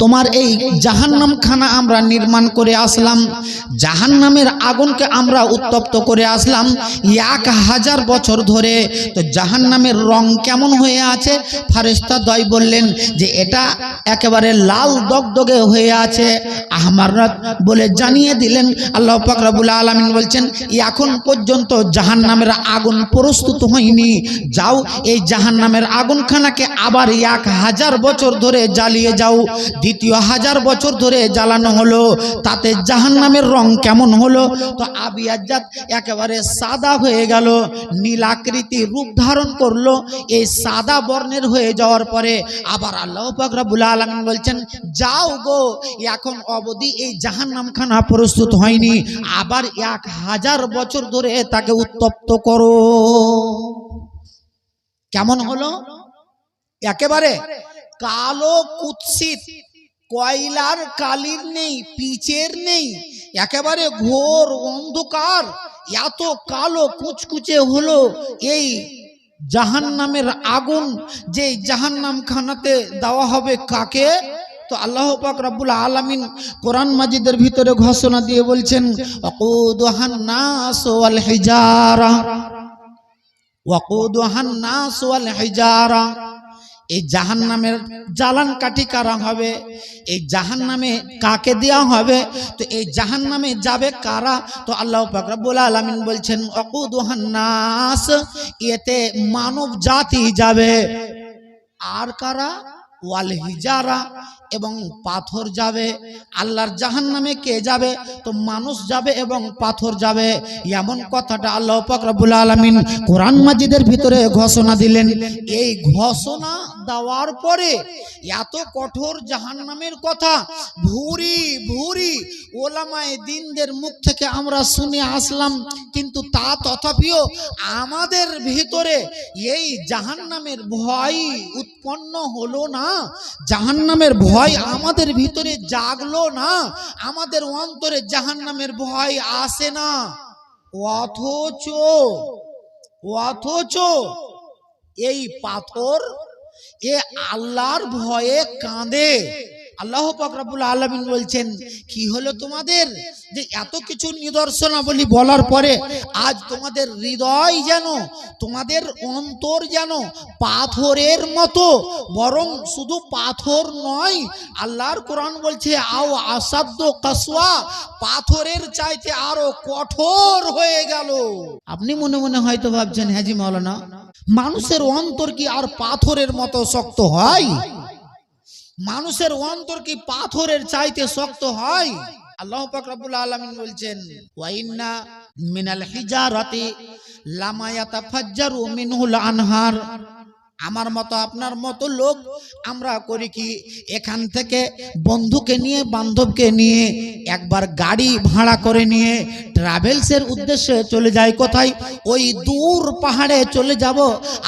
তোমার এই জাহান্নাম খানা আমরা নির্মাণ করে আসলাম, জাহান্নামের আগুনকে আমরা উত্তপ্ত করে আসলাম 1000 বছর ধরে। তো জাহান্নামের রং কেমন হয়ে আছে? ফেরেশতা দ্বয় বললেন যে এটা একেবারে লাল দগদগে হয়ে আছে। আহমারাত বলে জানিয়ে দিলেন। আল্লাহ পাক রব্বুল আলামিন বলছেন এখন পর্যন্ত জাহান্নামের আগুন প্রস্তুত হয়নি, যাও এই জাহান্নামের আগুনখানাকে আবার 1000 বছর ধরে জ্বালিয়ে যাও। দ্বিতীয় 1000 বছর ধরে জ্বালানো হলো, তাতে জাহান্নামের রং কেমন হলো? তো আবিয়াজাত একেবারে সাদা হয়ে গেল, নীলাকৃতি রূপ ধারণ করলো। এই সাদা বর্ণের হয়ে যাওয়ার পরে আবার আল্লাহ পাক রব্বুল আলামিন বলছেন যাও গো, এখন অবধি এই জাহান্নামখানা প্রস্তুত হয়নি, আবার 1000 বছর ধরে তাকে উত্তপ্ত করো। কেমন হলো? একেবারে কালো কুৎসিত, কয়লার কালির নেই, পিচের নেই, একেবারে ঘোর অন্ধকার, এত কালো কুচকুচে হলো এই জাহান্নামের আগুন। যে জাহান্নাম খানাতে দেওয়া হবে কাকে? তো আল্লাহ পাক রব্বুল আলামিন কোরআন মাজিদের ভিতরে ঘোষণা দিয়ে বলছেন ওয়াকুদুহান নাস ওয়াল হিজারা, ওয়াকুদুহান নাস ওয়াল হিজারা। এই জাহান্নামের জ্বালান কাঠি কারা হবে? এই জাহান্নামে কাকে দেওয়া হবে? তো এই জাহান্নামে যাবে কারা? তো আল্লাহ পাক রব্বুল আলামিন বলছেন ওয়াকুদুহান নাস, এতে মানব জাতি যাবে। আর কারা? ওয়াল হিজারা, এবং পাথর যাবে। আল্লাহর জাহান্নামে কে যাবে? তো মানুষ যাবে এবং পাথর যাবে। এমন কথাটা আল্লাহ পাক রব্বুল আলামিন কোরআন মাজিদের ভিতরে ঘোষণা দিলেন। এই ঘোষণা দেওয়ার পরে এত কঠোর জাহান্নামের কথা ভুরি ভুরি ওলামায়ে দ্বীনদের মুখ থেকে আমরা শুনে আসলাম, কিন্তু তা তথাপিও আমাদের ভিতরে এই জাহান্নামের ভয় উৎপন্ন হলো না, জাহান্নামের ভয় আমাদের ভিতরে জাগলো না, আমাদের অন্তরে জাহান্নামের ভয় আসে না। অথচ এই পাথর এ আল্লাহর ভয়ে কাঁদে। আল্লাহ পাক রব্বুল আলামিন বলছেন কি হলো তোমাদের, যে এত কিছু নিদর্শনাবলী বলার পরে আজ তোমাদের হৃদয় যেন, তোমাদের অন্তর যেন পাথরের মতো, বরং শুধু পাথর নয়, আল্লাহর কোরআন বলছে আও আসাদ্দ কাসওয়া, পাথরের চাইতে আরো কঠোর হয়ে গেল। আপনি মনে মনে হয়তো ভাবছেন হাজী মাওলানা, মানুষের অন্তর কি আর পাথরের মতো শক্ত হয়? মানুষের অন্তর কি পাথরের চাইতে শক্ত হয়? আল্লাহ পাক রব্বুল আলামিন বলছেন ওয়া ইন্না মিনাল হিজারাতি লামা ইয়াতাফাজ্জারু মিনহুল আনহার। আমার মতো আপনার মতো লোক আমরা করি কি, এখান থেকে বন্ধুকে নিয়ে বান্ধবকে নিয়ে একবার গাড়ি ভাড়া করে নিয়ে ট্রাভেলসের উদ্দেশ্যে চলে যাই। কোথায়? ওই দূর পাহাড়ে চলে যাব,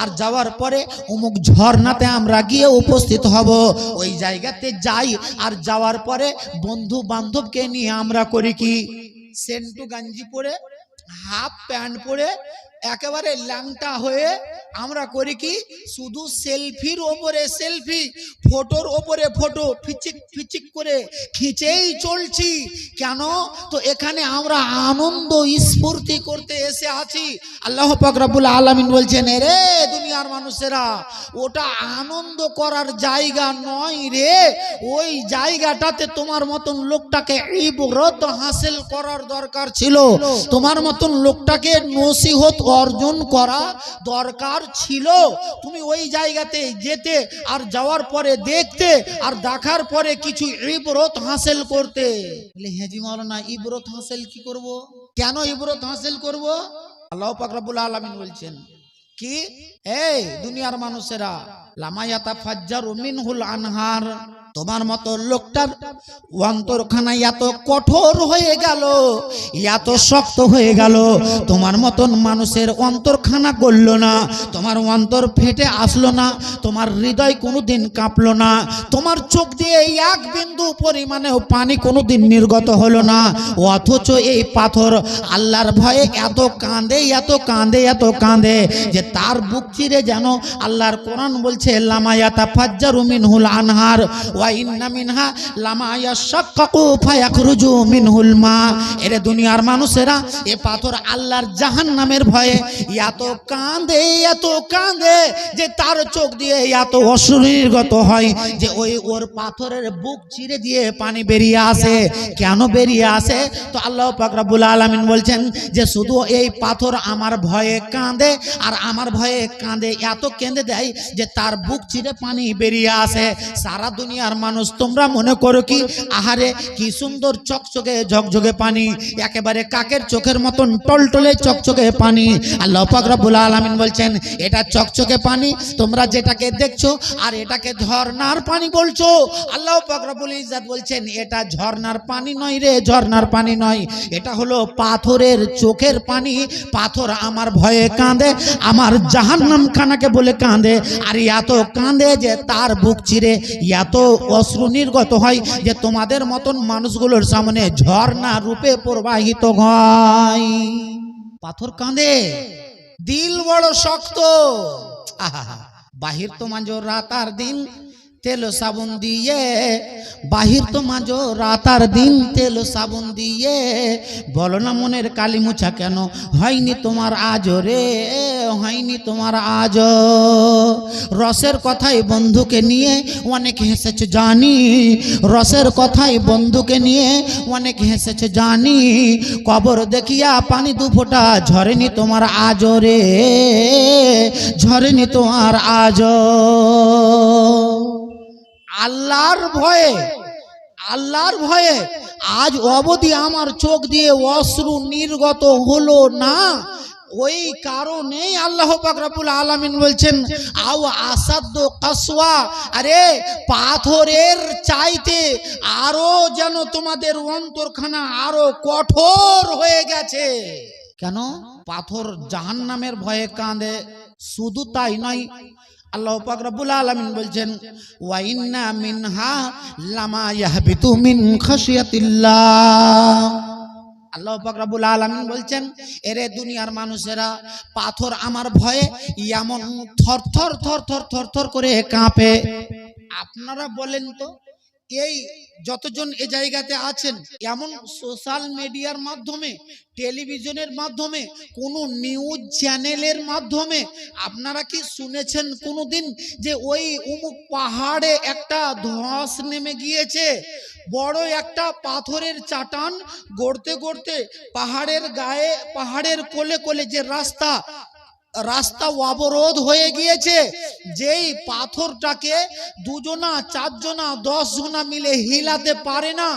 আর যাওয়ার পরে অমুক ঝর্ণাতে আমরা গিয়ে উপস্থিত হব। ওই জায়গাতে যাই, আর যাওয়ার পরে বন্ধু বান্ধবকে নিয়ে আমরা করি কি, সেন্টু গাঞ্জি পরে, হাফ প্যান্ট পরে, একেবারে ল্যাংটা হয়ে আমরা করি কি, শুধু সেলফির ওপরে সেলফি, ফটোর ওপরে ফটো, ফিচিক ফিচিক করে খিচেই চলছি। কেন? তো এখানে আমরা আনন্দ স্ফূর্তি করতে এসে আছি। আল্লাহ পাক রব্বুল আলামিন বলছেন রে দুনিয়ার মানুষেরা, ওটা আনন্দ করার জায়গা নয় রে, ওই জায়গাটাতে তোমার মতন লোকটাকে ইবরত হাসিল করার দরকার ছিল, তোমার মতন লোকটাকে নসিহত অর্জন করা দরকার ছিল। তুমি ওই জায়গাতে যেতে, আর যাওয়ার পরে দেখতে, আর দেখার পরে কিছু ইবরত হাসিল করতে। হাজী মাওলানা ইবরত হাসিল কি করব? কেন ইবরত হাসিল করব? আল্লাহ পাক রব্বুল আলামিন বলছেন কি, এই দুনিয়ার মানুষেরা, লামা ইয়াতাফাজ্জারু মিনহুল আনহার, তোমার মতো লোকটার অন্তরখানা এত কঠোর হয়ে গেল, এত শক্ত হয়ে গেল, তোমার মতন মানুষের অন্তরখানা গলল না, তোমার অন্তর ফেটে আসলো না, তোমার হৃদয় কোনোদিন কাঁপলো না, তোমার চোখ দিয়ে এক বিন্দু পরিমাণেও পানি কোনোদিন নির্গত হলো না। অথচ এই পাথর আল্লাহর ভয়ে এত কাঁদে, এত কাঁদে, এত কাঁদে, যে তার বুক চিরে যেন আল্লাহর কোরআন বলছে লামা ইয়াতাফাজ্জারু মিনহুল আনহার ওয়া ইন্না মিনহা লামা ইয়াশাক্কাকু ফায়াখরুজু মিনহুল মা। এরে দুনিয়ার মানুষেরা, এ পাথর আল্লাহর জাহান্নামের ভয়ে এত কাঁদে, এত কাঁদে যে তার চোখ দিয়ে এত অশ্রুনির্গত হয় যে ওর পাথরের বুক চিরে দিয়ে পানি বেরিয়ে আসে। কেন বেরিয়ে আসে? তো আল্লাহ পাক রব্বুল আলামিন বলছেন যে শুধু এই পাথর আমার ভয়ে কাঁদে, আর আমার ভয়ে কাঁদে, এত কেঁদে দেয় যে তার বুক চিরে পানি বেরিয়ে আসে। সারা দুনিয়ার মানুষ তোমরা মনে করো কি আহারে কি সুন্দর চকচকে ঝকঝকে পানি, একেবারে কাকের চোখের মতন টলটলে চকচকে পানি। আল্লাহ পাক রব্বুল আলামিন বলছেন এটা চকচকে পানি তোমরা যেটাকে দেখছো, আর এটাকে ঝর্ণার পানি বলছো। আল্লাহ পাক রব্বুল ইজ্জত বলছেন এটা ঝর্ণার পানি নয় রে, ঝর্ণার পানি নয়, এটা হলো পাথরের চোখের পানি। পাথর আমার ভয়ে কাঁদে, আমার জাহান্নাম খানাকে বলে কাঁদে, আর এত কাঁদে যে তার বুক চিরে এত অশ্রু নির্গত হয় যে তোমাদের মতন মানুষগুলোর সামনে ঝর্ণা রূপে প্রবাহিত হয়। পাথর কাঁদে, দিল বড় শক্ত। বাহির তো মাঝো রাত আর দিন তেল সাবুন দিয়ে, বাহির তো মাঝো রাত আর দিন তেল সাবুন দিয়ে, বলো না মনের কালি মুছা কেন হয়নি তোমার আজ রে, হয়নি তোমার আজ। রসের কথাই বন্ধুকে নিয়ে অনেক হেসেছে জানি, রসের কথাই বন্ধুকে নিয়ে অনেক হেসেছে জানি, কবর দেখিয়া পানি দু ফোঁটা ঝরেনি তোমার আজ রে, ঝরেনি তোমার আজ। আল্লাহর ভয়ে, আল্লাহর ভয়ে আজ অবধি আমার চোখ দিয়ে অশ্রু নির্গত হলো না। ওই কারণেই আল্লাহ পাক রব্বুল আলামিন বলছেন আও আসাদ্দ কাসওয়া, আরে পাথরের চাইতে আরো যেন তোমাদের অন্তরখানা আরো কঠোর হয়ে গেছে। কেন? পাথর জাহান্নামের ভয়ে কাঁদে। শুধু তাই নয়, আল্লাহ পাক রব্বুল আলামিন বলছেন ওয়া ইন্না মিনহা লামা ইয়াহবিতু মিন খাশিয়াতিল্লাহ। আল্লাহ পাক রব্বুল আলামিন বলছেন এরে দুনিয়ার মানুষেরা, পাথর আমার ভয়ে এমন থরথর থরথর থরথর করে কাঁপে। আপনারা বলেন তো, এই যতজন এই জায়গাতে আছেন, এমন সোশ্যাল মিডিয়ার মাধ্যমে, টেলিভিশনের মাধ্যমে, কোনো নিউজ চ্যানেলের মাধ্যমে আপনারা কি শুনেছেন কোনোদিন যে ওই অমুক পাহাড়ে একটা ধস নেমে গিয়েছে, বড় একটা পাথরের চাটান গড়তে গড়তে পাহাড়ের গায়ে, পাহাড়ের কোলে কোলে যে রাস্তা, রাস্তা অবরোধ হয়ে গিয়েছে, যেই পাথরটাকে দুজনা, চারজনা, 10 জনা মিলে হিলাতে পারে না,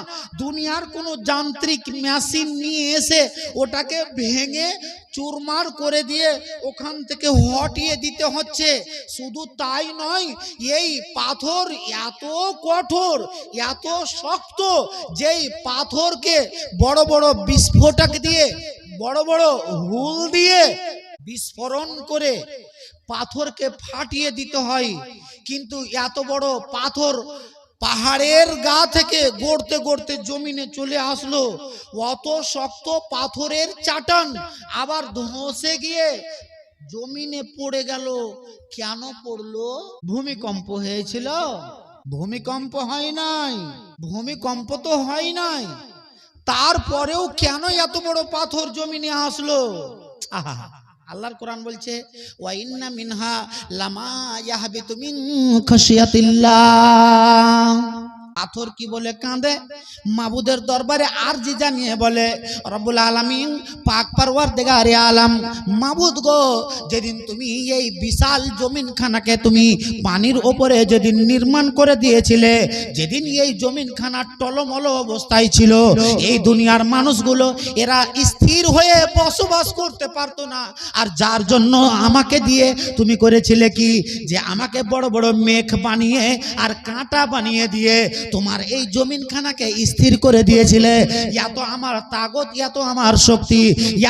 দুনিয়ার কোনো যান্ত্রিক মেশিন নিয়ে এসে ওটাকে ভেঙে চুরমার করে দিয়ে ওখান থেকে হটিয়ে দিতে হচ্ছে। শুধু তাই নয়, এই পাথর এত কঠোর, এত শক্ত, যেই পাথরকে বড় বড় বিস্ফোরক দিয়ে, বড় বড় হুল দিয়ে বিস্ফোরণ করে পাথরকে ফাটিয়ে দিতে হয়। কিন্তু এত বড় পাথর পাহাড়ের গা থেকে গড়তে গড়তে জমিনে চলে আসলো, অত শক্ত পাথরের চাটান আবার ধসে গিয়ে জমিনে পড়ে গেল। কেন পড়লো? ভূমিকম্প হয়েছিল? ভূমিকম্প হয় নাই, ভূমিকম্প তো হয় নাই, তারপরেও কেন এত বড় পাথর জমিনে আসলো? আল্লাহর কোরআন বলছে ওয়া ইন্না মিনহা লামা ইয়াহবিতু মিন খাশিয়াতিল্লাহ। পাথর কি বলে কাঁদে? মাবুদের দরবারে আরজি জানিয়ে বলে রব্বুল আলামিন পাক পরওয়ারদিগারে আলম, মাবুদ গো, যেদিন তুমি এই বিশাল জমিনখানাকে তুমি পানির ওপরে যেদিন নির্মাণ করে দিয়েছিলে, যেদিন এই জমিনখানা টলমল অবস্থায় ছিল, এই দুনিয়ার মানুষগুলো এরা স্থির হয়ে বসবাস করতে পারতো না। আর যার জন্য আমাকে দিয়ে তুমি করেছিলে কি, যে আমাকে বড় বড় মেঘ বানিয়ে আর কাঁটা বানিয়ে দিয়ে তোমার এই জমিনখানাকে স্থির করে দিয়েছিলে। এত আমার তাগত, এত আমার শক্তি,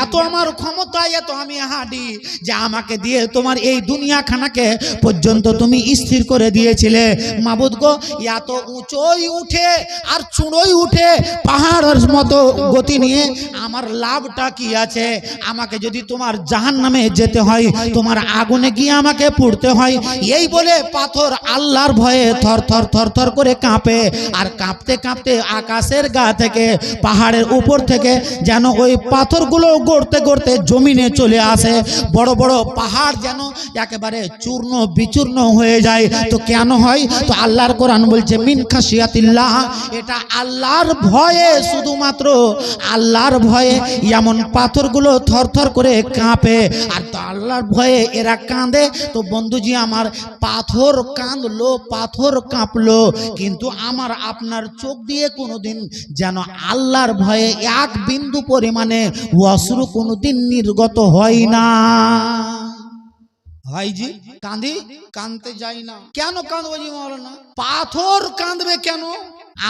এত আমার ক্ষমতা, এত আমি হাঁটি যে আমাকে দিয়ে তোমার এই দুনিয়াখানাকে পর্যন্ত তুমি স্থির করে দিয়েছিলে। মাবুদ গো, এত উঁচোই উঠে আর চূড়োই উঠে পাহাড়ের মতো গতি নিয়ে আমার লাভটা কি আছে? আমাকে যদি তোমার জাহান্নামে যেতে হয়, তোমার আগুনে গিয়ে আমাকে পুড়তে হয়। এই বলে পাথর আল্লাহর ভয়ে থর থর থর থর করে কাঁপে। আর কাঁপতে কাঁপতে আকাশের গা থেকে, পাহাড়ের উপর থেকে যেন ওই পাথরগুলো গড়তে গড়তে জমিনে চলে আসে। বড় বড় পাহাড় যেন একেবারে চূর্ণ বিচূর্ণ হয়ে যায়। তো কেন হয়? তো আল্লাহর কোরআন বলছে মিন খাশিয়াতিল্লাহ, এটা আল্লাহর ভয়ে, শুধুমাত্র আল্লাহর ভয়ে এমন পাথরগুলো থর থর করে কাঁপে। আর তো আল্লাহর ভয়ে এরা কাঁদে। তো বন্ধুজি আমার, পাথর কাঁদলো, পাথর কাঁপলো, কিন্তু আমার আপনার চোখ দিয়ে কোনোদিন যেন আল্লাহর ভয়ে এক বিন্দু পরিমাণে অশ্রু কোনোদিন নির্গত হয় না। ভাইজি কাঁদি, কাঁদতে যাই না। কেন কাঁদবো জি মাওলানা? পাথর কাঁদবে কেন?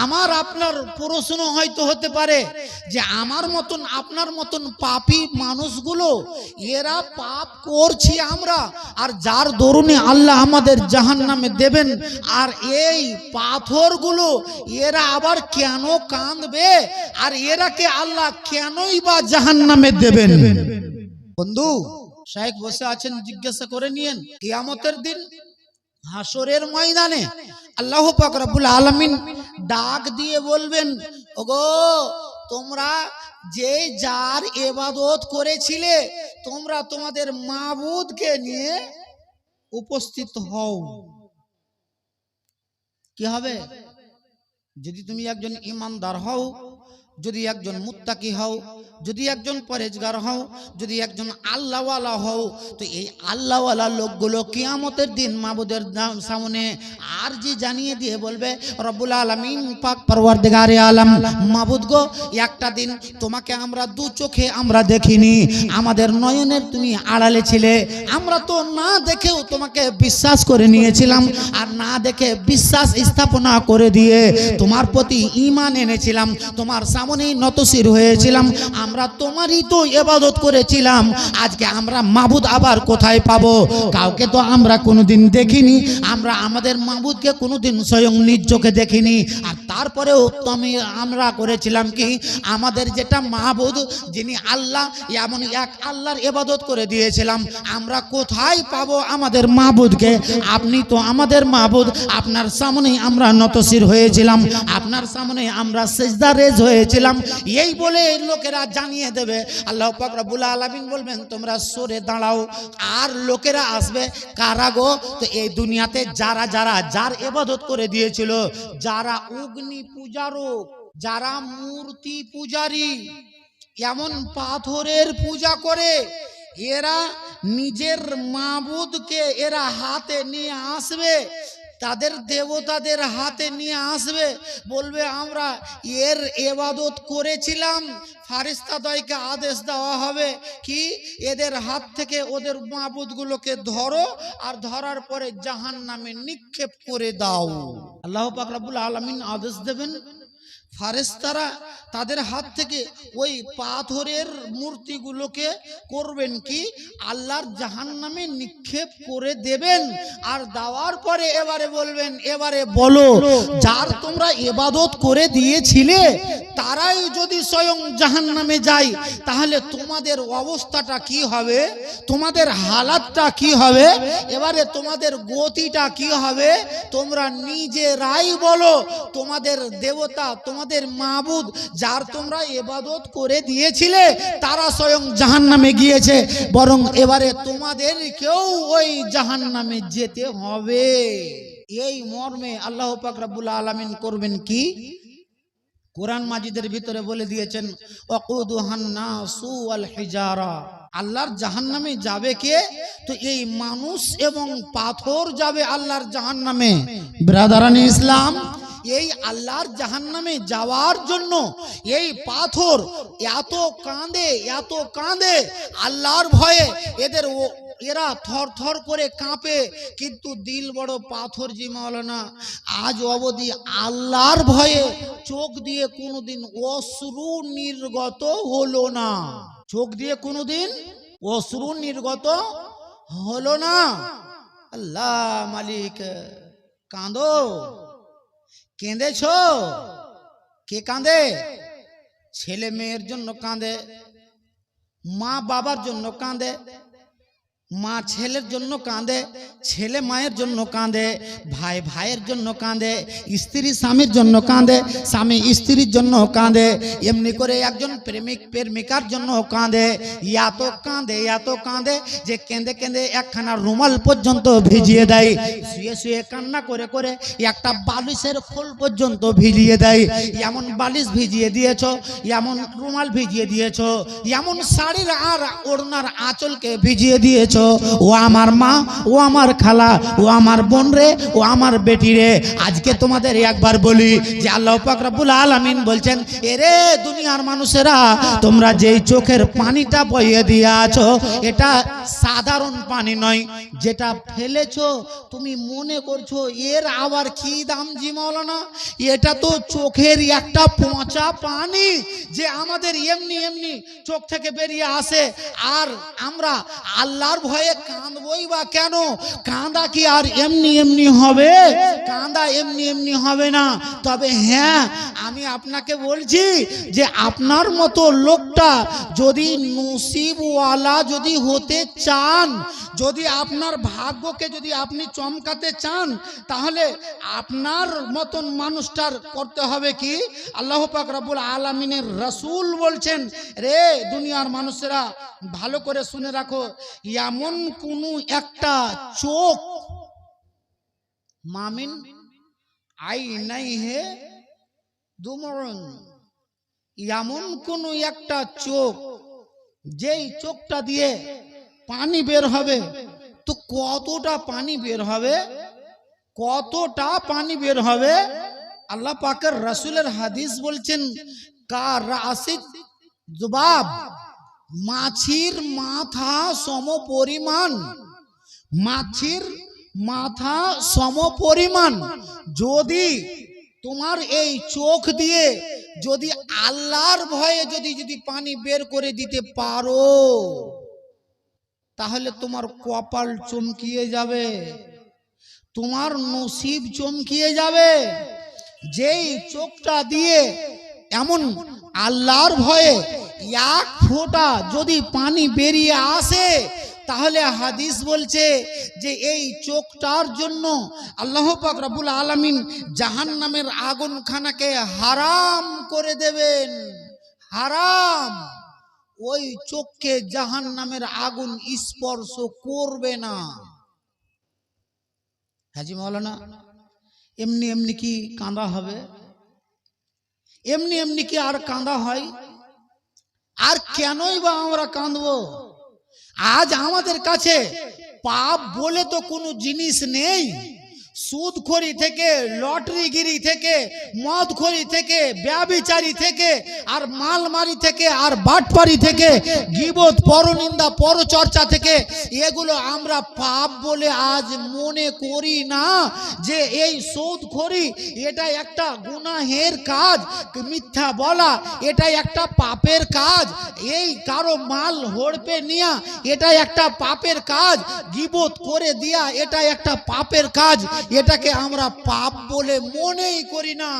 আমার আপনার প্রশ্ন হয়তো হতে পারে যে আমার মতন আপনার মতন পাপী মানুষগুলো, এরা পাপ করছি আমরা, আর যার দরুনে আল্লাহ আমাদের জাহান্নামে দেবেন, আর এই পাথরগুলো এরা আবার কেন কাঁদবে? আর এরাকে আল্লাহ কেনই বা জাহান্নামে দেবেন? বন্ধু শাইখ বসে আছেন, জিজ্ঞাসা করে নিয়েন। কিয়ামতের দিন হাসরের ময়দানে আল্লাহ পাক রব্বুল আলামিন ডাক দিয়ে বলবেন, ওগো তোমরা যে যার ইবাদত করেছিলে, তোমরা তোমাদের মাবুদকে নিয়ে উপস্থিত হও। কি হবে? যদি তুমি একজন ইমানদার হও, যদি একজন মুত্তাকি হও, যদি একজন পরেজগার হও, যদি একজন আল্লাহওয়ালা হও, তো এই আল্লাহওয়ালা লোকগুলো কিয়ামতের দিন মাবুদের সামনে আরজি জানিয়ে দিয়ে বলবে, রব্বুল আলামিন পাক পরওয়ারদিগারে আলম, মাবুদ গো, একটা দিন তোমাকে আমরা দু চোখে আমরা দেখিনি, আমাদের নয়নের তুমি আড়ালে ছিলে, আমরা তো না দেখেও তোমাকে বিশ্বাস করে নিয়েছিলাম, আর না দেখে বিশ্বাস স্থাপনা করে দিয়ে তোমার প্রতি ঈমান এনেছিলাম, তোমার সামনেই নতশির হয়েছিলাম, আমরা তোমারই তো ইবাদত করেছিলাম। আজকে আমরা মাবুদ আবার কোথায় পাবো? কাউকে তো আমরা কোনোদিন দেখিনি, আমরা আমাদের মাবুদকে কোনোদিন স্বয়ং নিজ চোখে দেখিনি। আর তারপরেও আমরা করেছিলাম কি, আমাদের যেটা মাবুদ যিনি আল্লাহ, এমন এক আল্লাহর ইবাদত করে দিয়েছিলাম। আমরা কোথায় পাবো আমাদের মাবুদকে? আপনি তো আমাদের মাবুদ, আপনার সামনেই আমরা নতশির হয়েছিলাম, আপনার সামনে আমরা সিজদা রেজ হয়েছিলাম। এই বলে লোকেরা জানিয়ে দেবে, আল্লাহ পাক রব্বুল আলামিন বলবেন তোমরা সরে দাঁড়াও। আর লোকেরা আসবে কারা গো? তো এই দুনিয়াতে যারা যারা যার ইবাদত করে দিয়েছিল, যারা অগ্নি পূজারও, যারা মূর্তি পূজারী, এমন পাথরের পূজা করে, এরা নিজের মাবুদকে এরা হাতে নিয়ে আসবে, তাদের দেবতাদের হাতে নিয়ে আসবে, বলবে আমরা এর ইবাদত করেছিলাম। ফারিস্তাদ্বয়কে আদেশ দেওয়া হবে কি, এদের হাত থেকে ওদের মাবুদগুলোকে ধরো, আর ধরার পরে জাহান্নামে নিক্ষেপ করে দাও। আল্লাহ পাক রব্বুল আলামিন আদেশ দেবেন, ফারেস্তারা তাদের হাত থেকে ওই পাথরের মূর্তিগুলোকে করবেন কি, আল্লাহর জাহান্নামে নিক্ষেপ করে দেবেন। আর দেওয়ার পরে এবারে বলবেন, এবারে বলো যার তোমরা ইবাদত করে দিয়েছিলে তারাই যদি স্বয়ং জাহান্নামে যায়, তাহলে তোমাদের অবস্থাটা কি হবে? তোমাদের হালাতটা কি হবে? এবারে তোমাদের গতিটা কি হবে? তোমরা নিজেরাই বলো। তোমাদের দেবতা, তোমাদের মাবুদ যার তোমরা ইবাদত করে দিয়েছিলে, তারা স্বয়ং জাহান্নামে গিয়েছে, বরং এবারে তোমাদেরকেও ওই জাহান্নামে যেতে হবে। এই মর্মে আল্লাহ পাক রব্বুল আলামিন করবেন কি, কোরআন মাজিদের ভিতরে বলে দিয়েছেন, ওয়াকুদুহান নাসু ওয়াল হিজারা। আল্লাহর জাহান্নামে যাবে কে? তো এই মানুষ এবং পাথর যাবে আল্লাহর জাহান্নামে। ব্রাদারানি ইসলাম, এই আল্লাহর জাহান্নামে যাওয়ার জন্য এই পাথর এত কাঁদে, এত কাঁদে, আল্লাহর ভয়ে এদের এরা থর থর করে কাঁপে, কিন্তু দিল বড় পাথর জি মাওলানা। আজ অবধি আল্লাহর ভয়ে চোখ দিয়ে কোনোদিন অশ্রু নির্গত হলো না, চোখ দিয়ে কোনোদিন অশ্রু নির্গত হলো না। আল্লাহ মালিক, কাঁদো, কেঁদেছ? কে কাঁদে? ছেলে মেয়ের জন্য কাঁদে, মা বাবার জন্য কাঁদে, মা ছেলের জন্য কাঁদে, ছেলে মায়ের জন্য কাঁদে, ভাই ভাইয়ের জন্য কাঁদে, স্ত্রী স্বামীর জন্য কাঁদে, স্বামী স্ত্রীর জন্য কাঁদে, এমনি করে একজন প্রেমিক প্রেমিকার জন্য কাঁদে। এত কাঁদে, এত কাঁদে যে কেঁদে কেঁদে একখানা রুমাল পর্যন্ত ভিজিয়ে দেয়, শুয়ে শুয়ে কান্না করে করে একটা বালিশের খোল পর্যন্ত ভিজিয়ে দেয়। এমন বালিশ ভিজিয়ে দিয়েছ, এমন রুমাল ভিজিয়ে দিয়েছ, এমন শাড়ির আর ওড়নার আঁচলকে ভিজিয়ে দিয়েছ। ও আমার মা, ও আমার খালা, ও আমার বোন রে, ও আমার বেটি রে, আজকে তোমাদের একবার বলি যে আল্লাহ পাক রব্বুল আলামিন বলছেন, এরে দুনিয়ার মানুষেরা, তোমরা যেই চোখের পানিটা বইয়ে দিয়ে আছো, এটা সাধারণ পানি নয়। যেটা ফেলেছো তুমি মনে করছো এর আবার কি দাম জি মাওলানা, এটা তো চোখের একটা পচা পানি যে আমাদের এমনি এমনি চোখ থেকে বেরিয়ে আসে। আর আমরা আল্লাহর ভয়ে কাঁদবই বা কেন? কাঁদা কি আর এমনি এমনি হবে? কাঁদা এমনি এমনি হবে না। তবে হ্যাঁ, আমি আপনাকে বলছি যে আপনার মতো লোকটা যদি নসিবওয়ালা যদি হতে চান, যদি আপনার ভাগ্যকে যদি আপনি চমকাতে চান, তাহলে আপনার মতন মানুষটার করতে হবে কি? আল্লাহ পাক রব্বুল আলামিনের রাসূল বলছেন, রে দুনিয়ার মানুষেরা ভালো করে শুনে রাখো, এমন কোন একটা চোখ, মামিন আই নাই হে দুমরন, এমন কোন একটা চোখ, যেই চোখটা দিয়ে পানি বের হবে। তো কতটা পানি বের হবে? কতটা পানি বের হবে? আল্লাহ পাকের রাসূলের হাদিস বলছেন, কার রাসিক জুবাব, মাছির মাথা সম পরিমাণ, মাছির মাথা সম পরিমাণ যদি তোমার এই চোখ দিয়ে যদি আল্লাহর ভয়ে যদি যদি পানি বের করে দিতে পারো, তাহলে তোমার কপাল চমকিয়ে যাবে, তোমার নসিব চমকিয়ে যাবে। যেই চোখটা দিয়ে এমন আল্লাহর ভয়ে এক ফোঁটা যদি পানি বেরিয়ে আসে, তাহলে হাদিস বলছে যে এই চোখটার জন্য আল্লাহ পাক রব্বুল আলামিন জাহান্নামের আগুনখানাকে হারাম করে দেবেন। হারাম। ওই চোখকে জাহান্নামের আগুন স্পর্শ করবে না। হাজী মাওলানা, এমনি এমনি কি কাঁদা হবে? এমনি এমনি কি আর কাঁদা হয়? আর কেনই বা আমরা কাঁদবো? আজ আমাদের কাছে পাপ বলে তো কোনো জিনিস নেই। সুদখোরি থেকে, লটারিগিরি থেকে, মদখোরি থেকে, ব্যভিচারী থেকে, আর মালমারি থেকে, আর বাটপারি থেকে, গীবত, পরনিন্দা, পরচর্চা থেকে, এগুলো আমরা পাপ বলে আজ মনে করি না। যে এই সুদখোরি এটা একটা গুনাহের কাজ, মিথ্যা বলা এটা একটা পাপের কাজ, এই কারো মাল হড়পে নেয়া এটা একটা পাপের কাজ, গীবত করে দিয়া এটা একটা পাপের কাজ। এটাকে আমরা পাপ বলে মনেই করি না।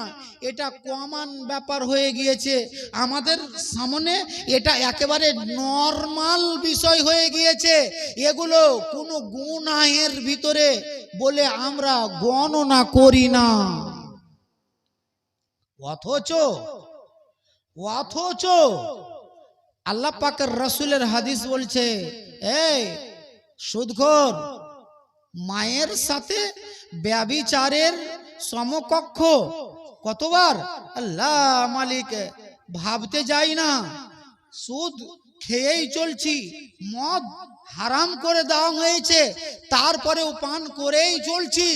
এটা কমন ব্যাপার হয়ে গিয়েছে আমাদের সামনে, এটা একেবারে নরমাল বিষয় হয়ে গিয়েছে। এগুলো কোনো গুনাহের ভিতরে বলে আমরা গণনা করি না। অথচ আল্লাহ পাকের রাসূলের হাদিস বলছে, এই সুদখোর, মায়ের সাথে ব্যভিচারের সমকক্ষ। কতবার আল্লাহ মালিক ভাবতে যাই না। সুদ খেয়েই চলছি, মদ হারাম করে দেওয়া হয়েছে তারপরেও পান করেই চলছি,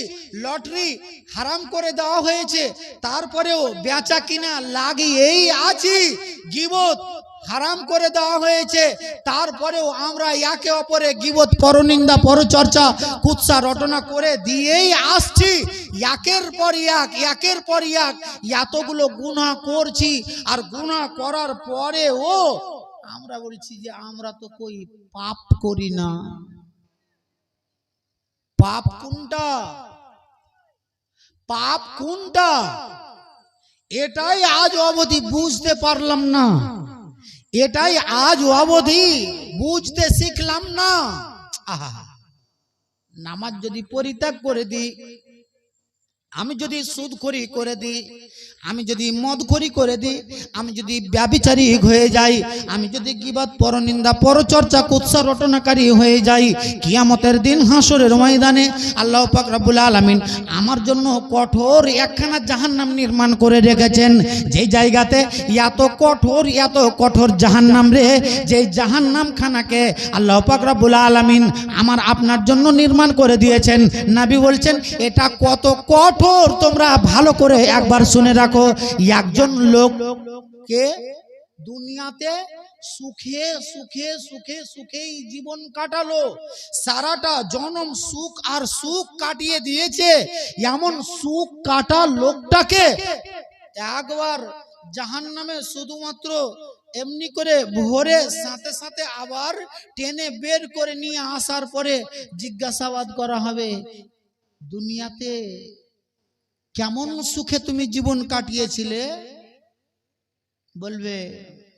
লটারি হারাম করে দেওয়া হয়েছে তারপরেও বেচা কিনা লাগিয়েই আছি, গীবত হারাম করে দেওয়া হয়েছে, তারপরেও আমরা একে অপরে গীবত, পরনিন্দা, পরচর্চা, কুৎসা রটনা করে দিয়েই আসছি। একের পর এক এতগুলো গুনাহ করছি, আর গুনাহ করার পরেও আমরা বলছি যে আমরা তো কই পাপ করি না। পাপ কোনটা? পাপ কোনটা? এটাই আজ অবধি বুঝতে পারলাম না, এটাই আজ অবধি বুঝতে শিখলাম না। আহা, নামাজ যদি পরিত্যাগ করে দিই, আমি যদি সুদখোরি করে দিই, আমি যদি মদখোরি করে দিই, আমি যদি ব্যভিচারী হয়ে যাই, আমি যদি গীবত, পরনিন্দা, পরচর্চা, কুৎসা রটনাকারী হয়ে যাই, কিয়ামতের দিন হাসরের ময়দানে আল্লাহ পাক রব্বুল আলামিন আমার জন্য কঠোর একখানা জাহান্নাম নির্মাণ করে রেখেছেন। যেই জায়গাতে এত কঠোর জাহান্নাম রে, যেই জাহান্নাম খানাকে আল্লাহ পাক রব্বুল আলামিন আমার আপনার জন্য নির্মাণ করে দিয়েছেন। নবী বলছেন এটা কত কঠোর তোমরা ভালো করে একবার শুনে রাখো। একজন লোককে দুনিয়াতে সুখে সুখে সুখে সুখেই জীবন কাটালো, সারাটা জনম সুখ আর সুখ কাটিয়ে দিয়েছে। এমন সুখ কাটা লোকটাকে একবার জাহান্নামে শুধুমাত্র এমনি করে ভোরে সাথে সাথে আবার টেনে বের করে নিয়ে আসার পরে জিজ্ঞাসাবাদ করা হবে, দুনিয়াতে কেমন সুখে তুমি জীবন কাটিয়েছিলে? বলবে,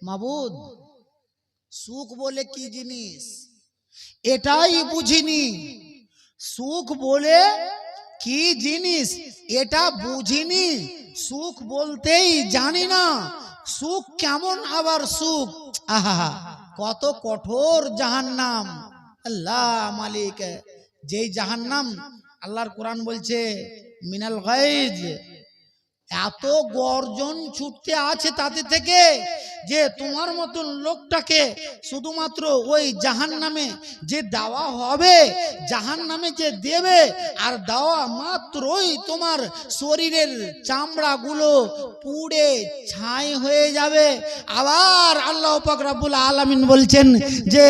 মাবুদ, সুখ বলে কি জিনিস এটাই বুঝিনি, সুখ বলে কি জিনিস এটা বুঝিনি, সুখ বলতেই জানি না, সুখ কেমন আবার সুখ। আহা, কত কঠোর জাহান্নাম। আল্লাহ মালিক, যেই জাহান্নাম আল্লাহর কোরআন বলছে মিনাল গাইজ, এত গর্জন ছুটতে আছে তাতে থেকে যে তোমার মতন লোকটাকে শুধুমাত্র ওই জাহান্নামে যে দেওয়া হবে, জাহান্নামে যে দেবে, আর দেওয়া মাত্রই তোমার শরীরের চামড়াগুলো পুড়ে ছাই হয়ে যাবে। আবার আল্লাহ পাক রব্বুল আলামিন বলছেন যে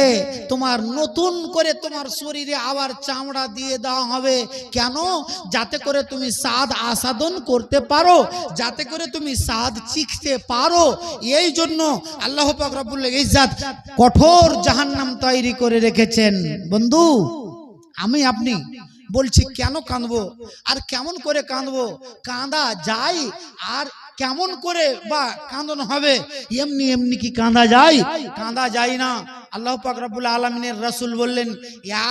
তোমার নতুন করে তোমার শরীরে আবার চামড়া দিয়ে দেওয়া হবে। কেন? যাতে করে তুমি স্বাদ আস্বাদন করতে পারো, যাতে করে তুমি স্বাদ চিখতে পারো। এই জন্য আল্লাহ পাক রব্বুল ইজ্জত কঠোর জাহান্নাম তৈরি করে রেখেছেন। বন্ধু, আমি আপনি বলছি কেন কাঁদবো আর কেমন করে কাঁদবো? কাঁদা যায় আর কেমন করে বা কাঁদন হবে? এমনি এমনি কি কাঁদা যায়? কাঁদা যায় না। আল্লাহ পাক রব্বুল আলামিনের রাসূল বললেন,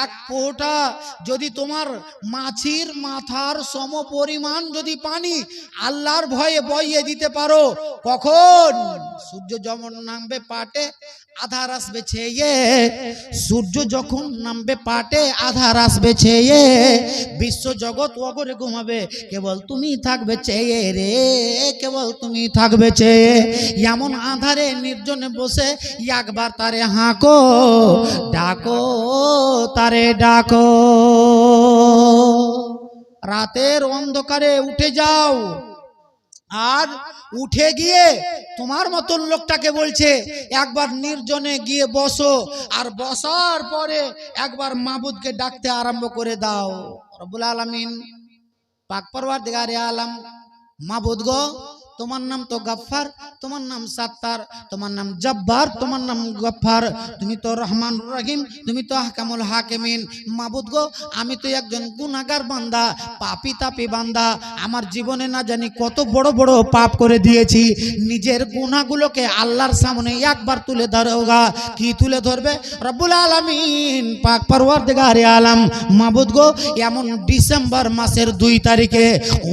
এক ফোঁটা যদি তোমার মাছির মাথার সম পরিমাণ যদি পানি আল্লাহর ভয়ে বইয়ে দিতে পারো, কখন? সূর্য যখন নামবে পাটে আধার আসবে ছেয়ে, সূর্য যখন নামবে পাটে আধার আসবে ছেয়ে, বিশ্ব জগৎ অগরে ঘুমাবে, কেবল তুমি থাকবে চেয়ে রে, কেবল তুমি থাকবে চেয়ে। এমন আধারে নির্জনে বসে একবার তারে হাঁকো, ডাকো তারে ডাকো। রাতের অন্ধকারে উঠে যাও, আর উঠে গিয়ে তোমার মতন লোকটাকে বলছে একবার নির্জনে গিয়ে বসো, আর বসার পরে একবার মাবুদকে ডাকতে আরম্ভ করে দাও। রব্বুল আলামিন পাক পরওয়ারদিগারে আলম, মাবুদ গো, তোমার নাম তো গফফার, তোমার নাম সাত্তার, তোমার নাম জব্বার, তোমার নাম গফফার, তুমি তো রহমান রহিম, তুমি তো আহকামুল হাকিমিন। মাবুদ গো, আমি তো একজন গুনাহগার বান্দা, পাপী তাপী বান্দা, আমার জীবনে না জানি কত বড় বড় পাপ করে দিয়েছি। নিজের গুনাহগুলোকে আল্লাহর সামনে একবার তুলে ধরোগা। কি তুলে ধরবে? রব্বুল আলামিন পাক পরওয়ারদিগারে আলম, মাবুদ গো, এমন ডিসেম্বর মাসের 2 তারিখে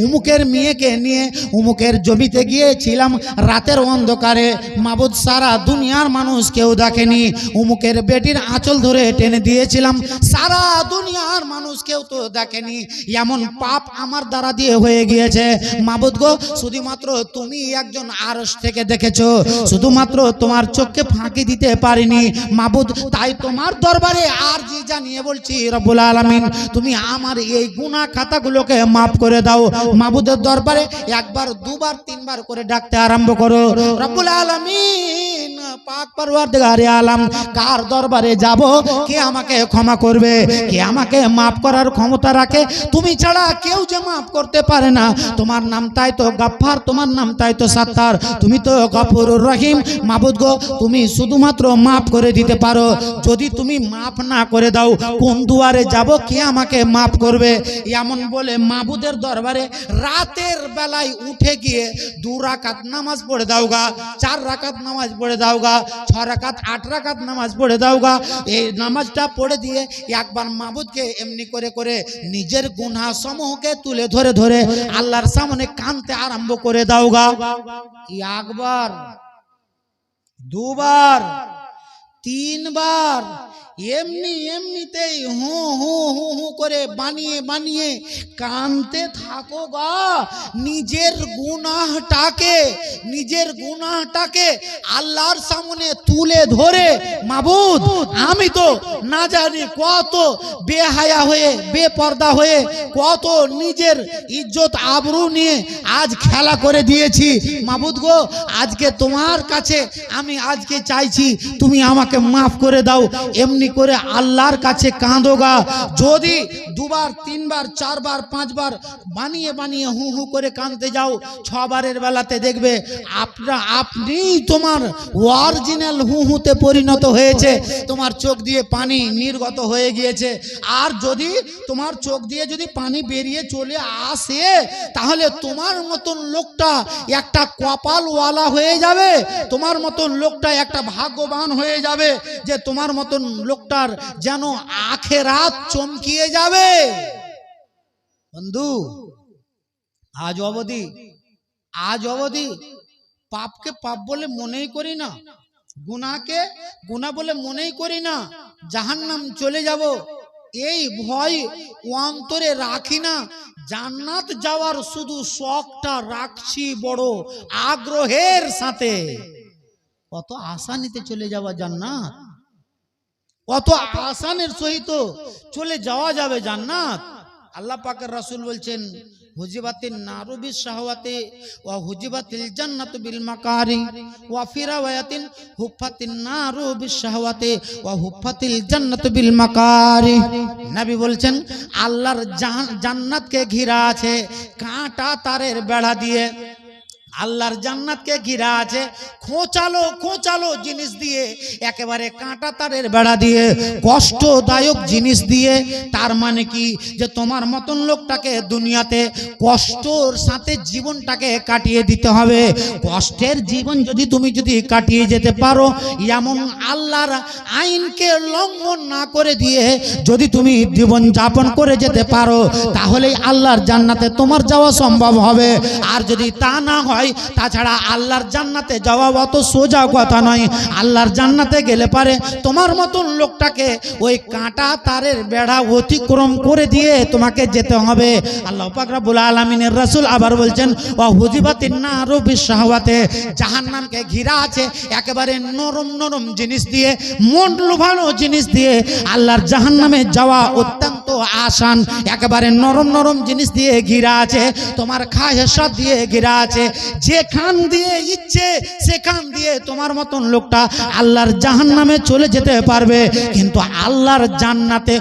উমুকের মেয়েকে নিয়ে উমুকের জমি গিয়েছিলাম রাতের অন্ধকারে, মাবুদ সারা দুনিয়ার মানুষ কেউ দেখেনি, উমুকের বেটির আঁচল ধরে টেনে দিয়েছিলাম, সারা দুনিয়ার মানুষ কেউ তো দেখেনি। এমন পাপ আমার দ্বারা দিয়ে হয়ে গিয়েছে। মাবুদ গো, শুধুমাত্র তুমি একজন আরশ থেকে দেখেছো, শুধুমাত্র তোমার চোখকে ফাঁকি দিতে পারিনি মাবুদ, তাই তোমার দরবারে আরজি জানিয়ে বলছি রব্বুল আলামিন, তুমি আমার এই গুনাহ খাতাগুলোকে মাফ করে দাও। মাবুদের দরবারে একবার, দুবার, 3বার করে ডাকতে আরম্ভ করো। রব্বুল আলামিন পাক পরওয়ারদিগারে আলম কার দরবারে যাব, কে আমাকে ক্ষমা করবে, কে আমাকে মাফ করার ক্ষমতা রাখে? তুমি ছাড়া কেউ যে মাফ করতে পারে না। তোমার নাম তাই তো গাফফার, তোমার নাম তাই তো সাত্তার, তুমি তো গফুরুর রহিম। মাবুদ গো, তুমি শুধুমাত্র মাফ করে দিতে পারো। যদি তুমি মাফ না করে দাও, কোন দুয়ারে যাব, কে আমাকে মাফ করবে? এমন বলে মাবুদের দরবারে রাতের বেলায় উঠে গিয়ে 2 রাকাত নামাজ পড়ে দাওগা, 4 রাকাত নামাজ পড়ে দাওগা, 6 রাকাত 8 রাকাত নামাজ পড়ে দাওগা। এই নামাজটা পড়ে দিয়ে একবার মাবুদকে এমনি করে করে নিজের গুনাহ সমূহকে তুলে ধরে ধরে আল্লাহর সামনে কাঁদতে আরম্ভ করে দাওগা। একবার, 2 বার, 3 বার, এমনিতেই হু হু হু হু করে বানিয়ে বানিয়ে কাঁদতে থাকো গা। নিজের গুনাহটাকে আল্লাহর সামনে তুলে ধরে, মাবুদ আমি তো না জানি কত বেহায়া হয়ে বেপর্দা হয়ে কত নিজের ইজ্জত আবরু নিয়ে আজ খেলা করে দিয়েছি। মাবুদ গো, আজকে তোমার কাছে আমি আজকে চাইছি তুমি আমাকে মাফ করে দাও। এমনি করে আল্লাহর কাছে কাঁদোগা। যদি 2 বার, 3 বার, 4 বার, 5 বার বানিয়ে বানিয়ে হু হু করে কাঁদতে যাও, 6 বারের বেলাতে দেখবে আপনি তোমার অরিজিনাল হু হুতে পরিণত হয়েছে। তোমার চোখ দিয়ে পানি নির্গত হয়ে গিয়েছে। আর যদি তোমার চোখ দিয়ে যদি পানি বেরিয়ে চলে আসে, তাহলে তোমার মতন লোকটা একটা কপালওয়ালা হয়ে যাবে, তোমার মতন লোকটা একটা ভাগ্যবান হয়ে যাবে, যে তোমার মতন লোকটার যেন আখেরাত চমকিয়ে যাবে। বন্ধু, আজ অবধি পাপকে পাপ বলে মনেই করি না, গুনাহকে গুনাহ বলে মনেই করি না, জাহান্নাম চলে যাব এই ভয় অন্তরে রাখি না। জান্নাত যাওয়ার শুধু শখটা রাখছি বড় আগ্রহের সাথে। কত আসানিতে চলে যাওয়া জান্নাত, কত আসানের সহিত চলে যাওয়া যাবে জান্নাত। আল্লাহ পাকের রাসূল বলছেন, হুজিবাতিন নারু বিশ শাহওয়াতি ওয়া হুজিবাতিল জান্নাতু বিল মাকারি ওয়া ফি রাওয়ায়াতিন হুফফাতিন নারু বিশ শাহওয়াতি ওয়া হুফফাতিল জান্নাতু বিল মাকারি। নবী বলছেন, আল্লাহর জান্নাতকে ঘিরা আছে কাঁটা তারের বেড়া দিয়ে। আল্লাহর জান্নাতকে ঘিরা আছে খোঁচালো জিনিস দিয়ে, একেবারে কাঁটা তারের বেড়া দিয়ে, কষ্টদায়ক জিনিস দিয়ে। তার মানে কি, যে তোমার মতন লোকটাকে দুনিয়াতে কষ্টর সাথে জীবনটাকে কাটিয়ে দিতে হবে। কষ্টের জীবন তুমি যদি কাটিয়ে যেতে পারো, এমন আল্লাহর আইনকে লঙ্ঘন না করে দিয়ে যদি তুমি জীবন যাপন করে যেতে পারো, তাহলেই আল্লাহর জান্নাতে তোমার যাওয়া সম্ভব হবে। আর যদি তা না হয়, তাছাড়া আল্লাহর জান্নাতে যাওয়া অত সোজা কথা নয়। আল্লাহর জান্নাতে গেলে পারে তোমার মতন লোকটাকে ওই কাঁটা তারের বেড়া অতিক্রম করে দিয়ে তোমাকে যেতে হবে। আল্লাহ পাক রব্বুল আলামিনের রাসূল আবার বলছেন, ওয়া হুজিবাতিন নারু বিশ শাহওয়াতি, জাহান্নামকে ঘিরা আছে একেবারে নরম নরম জিনিস দিয়ে, মন লোভানো জিনিস দিয়ে। আল্লাহর জাহান্নামে যাওয়া অত্যন্ত আসান, একেবারে নরম নরম জিনিস দিয়ে ঘিরা আছে, তোমার খায়সাত দিয়ে ঘিরা আছে। যেখান দিয়ে ইচ্ছে সেখান দিয়ে তোমার মতন লোকটা আল্লাহর জাহান্নামে চলে যেতে পারবে। কিন্তু আল্লাহর জান্নাতে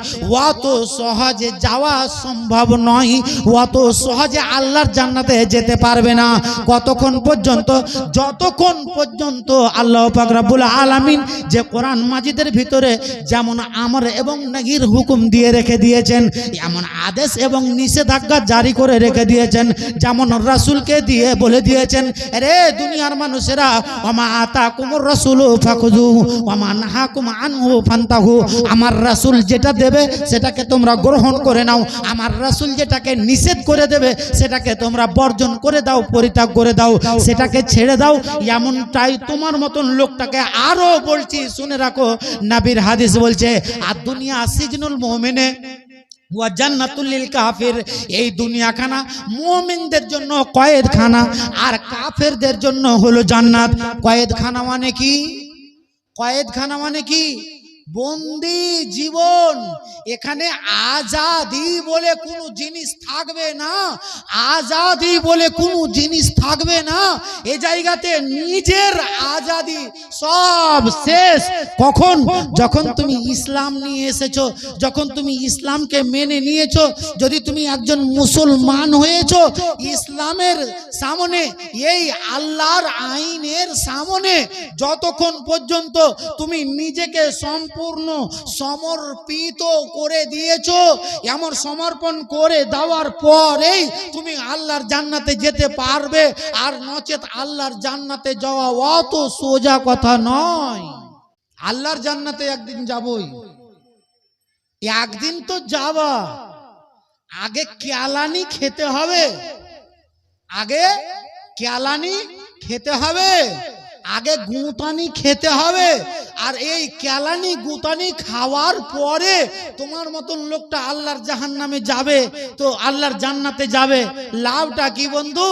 অত সহজে যাওয়া সম্ভব নয়, অত সহজে আল্লাহর জান্নাতে যেতে পারবে না। কতক্ষণ পর্যন্ত? যতক্ষণ পর্যন্ত আল্লাহ পাক রব্বুল আলামিন যে কোরআন মাজিদের ভিতরে যেমন আমর এবং নাহির হুকুম দিয়ে রেখে দিয়েছেন, এমন আদেশ এবং নিষেধাজ্ঞা জারি করে রেখে দিয়েছেন, যেমন রাসূলকে দিয়ে বলে দিয়েছেন, আরে দুনিয়ার মানুষেরা, ওমা আতাকুমুর রাসূলু ফাখুযুহু ওমা নাহাকুম আনহু ফান্তাহু। আমার রাসূল যেটা দেবে সেটাকে তোমরা গ্রহণ করে নাও, আমার রাসূল যেটাকে নিষেধ করে দেবে সেটাকে তোমরা বর্জন করে দাও, পরিত্যাগ করে দাও, সেটাকে ছেড়ে দাও। এমনটাই তোমার মতন লোকটাকে আরো বলছি, শুনে রাখো, নবীর হাদিস বলছে, আর দুনিয়া সিজনুল মুমিনে ওয়া জান্নাতুল লিল কাফির। এই দুনিয়াখানা মুমিনদের জন্য কয়েদখানা, আর কাফেরদের জন্য হলো জান্নাত। কয়েদখানা মানে কি? কয়েদখানা মানে কি? বন্দি জীবন। এখানে আজাদি বলে কোনো জিনিস থাকবে না, আজাদি বলে কোনো জিনিস থাকবে না। এই জায়গাতে নিজের আজাদি সব শেষ। কখন? যখন তুমি ইসলাম নিয়ে এসেছো, যখন তুমি ইসলামকে মেনে নিয়েছো, যদি তুমি একজন মুসলমান হয়েছো, ইসলামের সামনে, এই আল্লাহর আইনের সামনে যতক্ষণ পর্যন্ত তুমি নিজেকে সম্পূর্ণ সমর্পিত করে দিয়েছো, এমন সমর্পণ করে দেওয়ার পরেই তুমি আল্লাহর জান্নাতে যেতে পারবে। আর নচেত আল্লাহর জান্নাতে যাওয়া অত সোজা কথা নয়। আল্লাহর জান্নাতে একদিন যাবই, একদিন তো যাবা, আগে কেলানি খেতে হবে, আগে কেলানি খেতে হবে, আগে গুতানি খেতে হবে। আর এই কেলানি গুতানি খাওয়ার পরে তোমার মতন লোকটা আল্লাহর জাহান্নামে যাবে, তো আল্লাহর জান্নাতে যাবে। লাভটা কি বন্ধু?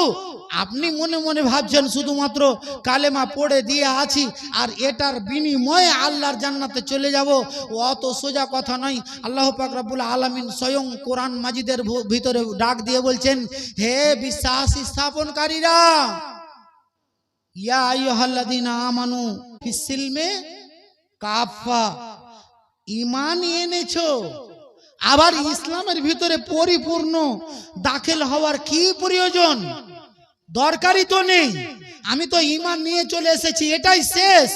আপনি মনে মনে ভাবছেন শুধুমাত্র কালেমা পড়ে দিয়ে আছি আর এটার বিনিময়ে আল্লাহর জান্নাতে চলে যাব, অত সোজা কথা নয়। আল্লাহ পাক রব্বুল আলামিন স্বয়ং কোরআন মাজিদের ভিতরে ডাক দিয়ে বলছেন, হে বিশ্বাস স্থাপনকারীরা, ইয়া আইয়ুহাল্লাযীনা আমানু ফিসসিলমে কাফা, ঈমান এনেছো, আবার ইসলামের ভিতরে পরিপূর্ণ দাখিল হওয়ার কি প্রয়োজন? দরকারই তো নেই, আমি তো ঈমান নিয়ে চলে এসেছি, এটাই শেষ।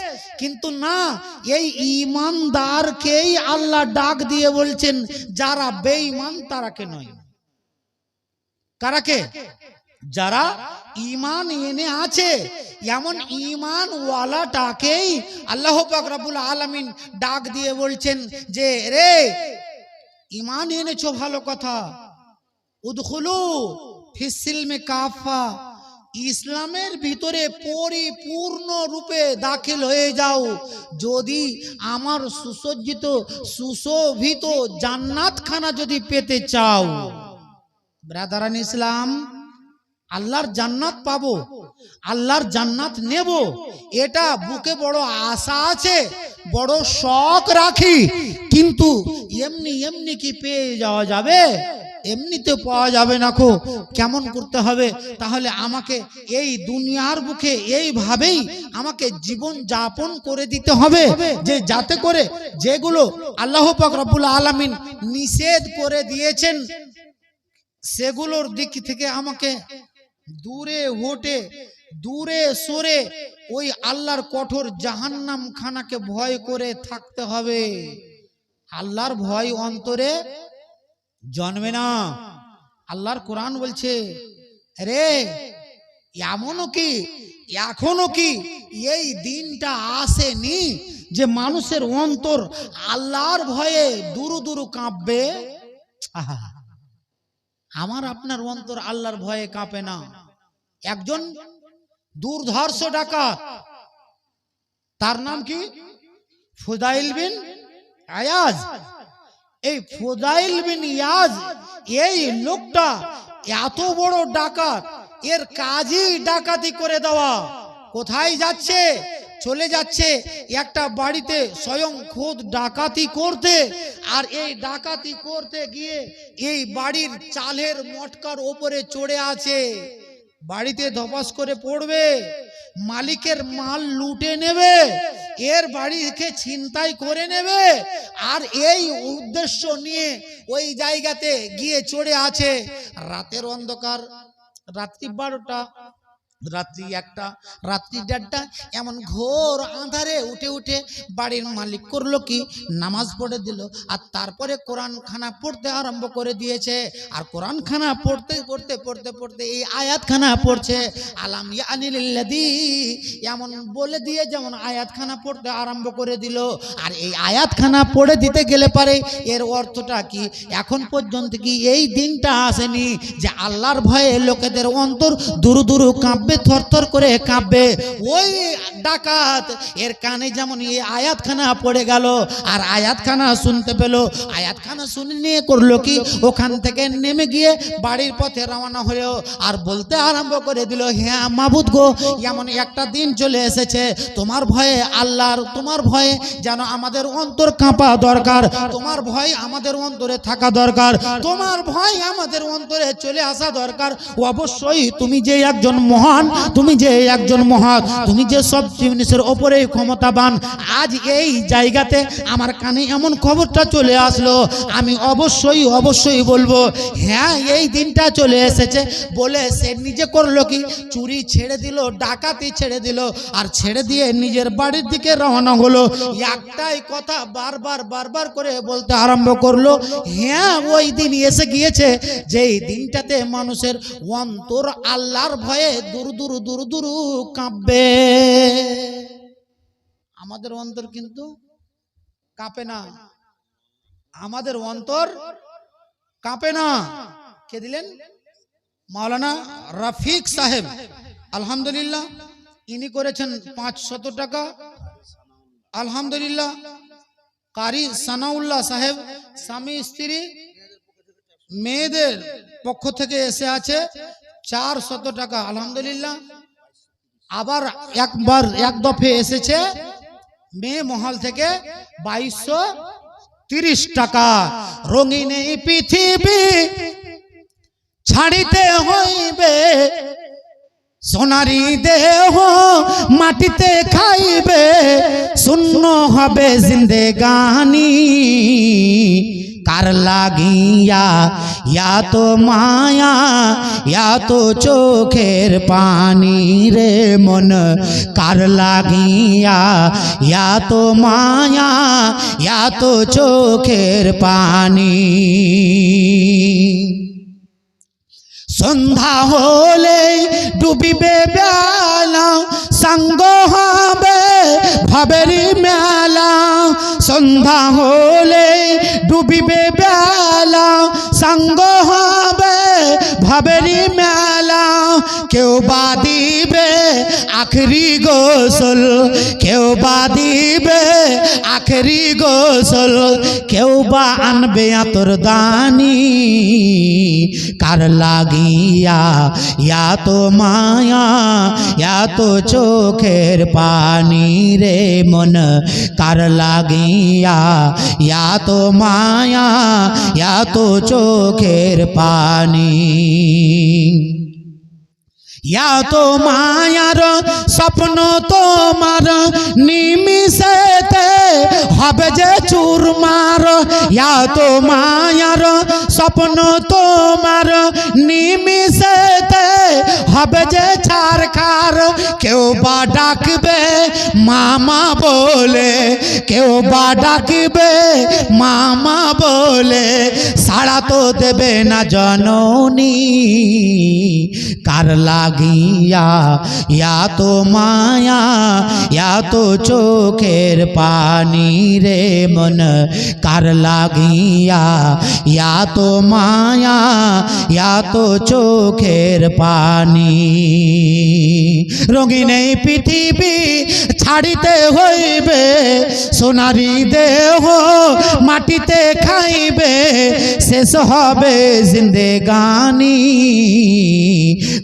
কিন্তু না, এই ঈমানদারকেই আল্লাহ ডাক দিয়ে বলছেন, যারা বেঈমান তারাকে নয়। কারাকে? যারা ঈমান এনে আছে, এমন ঈমান ওয়ালাটাকেই আল্লাহ পাক রব্বুল আলামিন ডাক দিয়ে বলছেন যে, রে ঈমান এনেছো ভালো কথা, উদখুলু ফিসসিলমে কাফা, ইসলামের ভিতরে পরিপূর্ণ রূপে দাখিল হয়ে যাও যদি আমার সুসজ্জিত সুশোভিত জান্নাতখানা যদি পেতে চাও। ব্রাদারান ইসলাম, আল্লাহর জান্নাত পাবো, আল্লাহর জান্নাত নেব, এটা বুকে বড় আশা আছে, বড় শখ রাখি। কিন্তু এমনি এমনি কি পেয়ে যাওয়া যাবে? এমনিতে পাওয়া যাবে না। কেমন করতে হবে? তাহলে আমাকে এই দুনিয়ার বুকে এইভাবেই আমাকে জীবন যাপন করে দিতে হবে, যে যাতে করে যেগুলো আল্লাহ পাক রব্বুল আলামিন নিষেধ করে দিয়েছেন সেগুলোর দিক থেকে আমাকে দূরে হটে, দূরে সরে ওই আল্লাহর কঠোর জাহান্নাম খানাকে ভয় করে থাকতে হবে। আল্লাহর ভয় অন্তরে জন্মে না। আল্লাহর কোরআন বলছে, রে এমনও কি, এখনো কি এই দিনটা আসেনি যে মানুষের অন্তর আল্লাহর ভয়ে দুরু দুরু কাঁপবে? আমার আপনার অন্তর আল্লাহর ভয়ে কাঁপে না। একজন দুর্ধর্ষ ডাকাত, তার নাম কি? ফুদাইল বিন আয়াজ। এই ফুদাইল বিন ইয়াজ, এই লোকটা এত বড় ডাকাত, এর কাজই ডাকাতি করে দেওয়া। কোথায় যাচ্ছে? চলে যাচ্ছে একটা বাড়িতে স্বয়ং খোদ ডাকাতি করতে। আর এই ডাকাতি করতে গিয়ে এই বাড়ির চালের মটকার ওপরে চড়ে আছে, বাড়িতে ধপাস করে পড়বে, মালিকের মাল লুটে নেবে, এর বাড়িকে ছিনতাই করে নেবে। আর এই উদ্দেশ্য নিয়ে ওই জায়গাতে গিয়ে চড়ে আছে। রাতের অন্ধকার, রাত্রি 12টা, রাত্রি 1টা, রাত্রি 1:30, এমন ঘোর আঁধারে উঠে উঠে বাড়ির মালিক করলো কি, নামাজ পড়ে দিল। আর তারপরে কোরআন খানা পড়তে আরম্ভ করে দিয়েছে। আর কোরআন খানা পড়তে পড়তে পড়তে পড়তে এই আয়াত খানা পড়ছে, আলাম ইয়ানি লিল্লাযী, এমন বলে দিয়ে যেমন আয়াত খানা পড়তে আরম্ভ করে দিল। আর এই আয়াত খানা পড়ে দিতে গেলে পারে এর অর্থটা কি? এখন পর্যন্ত কি এই দিনটা আসেনি যে আল্লাহর ভয়ে লোকেদের অন্তর দুরু দুরু কাঁপবে, থরথর করে কাঁপবে? ওই ডাকাত এর কানে যেমন এই আয়াতখানা পড়ে গেল আর আয়াতখানা শুনতে পেল, আয়াতখানা শুনে নিয়ে করলো কি ওখান থেকে নেমে গিয়ে বাড়ির পথে রওনা হলো আর বলতে আরম্ভ করে দিল, হ্যাঁ মাবুদ গো, এমন একটা দিন চলে এসেছে তোমার ভয়ে আল্লাহর, তোমার ভয়ে যেন আমাদের অন্তর কাঁপা দরকার, তোমার ভয় আমাদের অন্তরে থাকা দরকার, তোমার ভয় আমাদের অন্তরে চলে আসা দরকার। অবশ্যই তুমি যে একজন মহান, তুমি যে একজন মহৎ, তুমি যে সব জিনিসের ওপরে ক্ষমতাবান, আজ এই জায়গাতে আমার কানে এমন খবরটা চলে আসলো, আমি অবশ্যই বলবো হ্যাঁ এই দিনটা চলে এসেছে। বলে সে নিজে করলো কি চুরি ছেড়ে দিল, ডাকাতি ছেড়ে দিল আর ছেড়ে দিয়ে নিজের বাড়ির দিকে রওনা হলো। একটাই কথা বারবার করে বলতে আরম্ভ করলো, হ্যাঁ ওই দিন এসে গিয়েছে যেই দিনটাতে মানুষের অন্তর আল্লাহর ভয়ে দূর কাঁপবে। আমাদের অন্তর কিন্তু কাঁপে না, আমাদের অন্তর কাঁপে না। কে দিলেন? মাওলানা রফিক সাহেব, আলহামদুলিল্লাহ। ইনি করেছেন 500 টাকা, আলহামদুলিল্লাহ। কারি সানাউল্লাহ সাহেব, স্বামী স্ত্রী মেয়েদের পক্ষ থেকে এসে আছে 400 টাকা, আলহামদুলিল্লাহ। আবার এক দফে এসেছে মেয়ে মহল থেকে 2230 টাকা। রঙিন এই পৃথিবী ছাড়িতে হইবে, সোনারি দেহ মাটিতে খাইবে, শূন্য হবে জিন্দেগানি, কার লাগিয়া ইয়া তো মায়া ইয়া তো চোখের পানি রে মন, কার লাগিয়া ইয়া তো মায়া ইয়া তো চোখের পানি। সন্ধ্যা হলে ডুবিবে বেলা, সঙ্গ হবে ভাবেরি মেলা, সন্ধ্যা হলে ডুবিবে বেলা, সঙ্গ হবে ভাবেরি মেলা। কেউ বা দিবে আখরি গোসল, কেউ বা দিবে আখরি গোসল, কেউ বা আনবে আতর দানি, কার লাগিয়া ইয়া তো মায়া ইয়া তো চোখের পানি রে মন, কার লাগিয়া ইয়া তো মায়া ইয়া তো চোখের পানি। ইয়া তো মায়ার স্বপ্ন তোমার নিমিষেতে হবে যে চুরমার, ইয়া তো মায়ার স্বপ্ন তোমার নিমিষেতে হবে যে ছারখার। কেউ বা ডাকবে মামা বলে, কেউ বা ডাকবে মামা বলে, সাড়া তো দেবে না জননী, কার লাগিয়া ইয়া তো মায়া ইয়া তো চোখের পানি রে মন, কার লাগিয়া ইয়া তো মায়া ইয়া তো চোখের পানি। রঙিন এই পৃথিবী ছাড়িতে হইবে, সোনারি দেহ মাটিতে খাইবে, শেষ হবে জিন্দেগানি,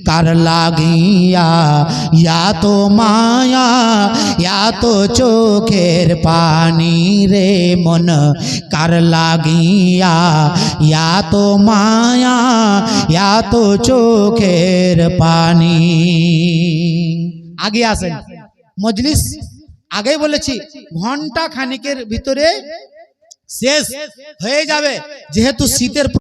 কার লাগিয়া ইয়া তো মায়া ইয়া তো চোখের পানি রে মন, কার লাগিয়া ইয়া তো মায়া ইয়া তো চোখের পানি। আগে আসেন, মজলিস আগেই বলেছি ঘন্টা খানিকের ভিতরে শেষ হয়ে যাবে, যেহেতু শীতের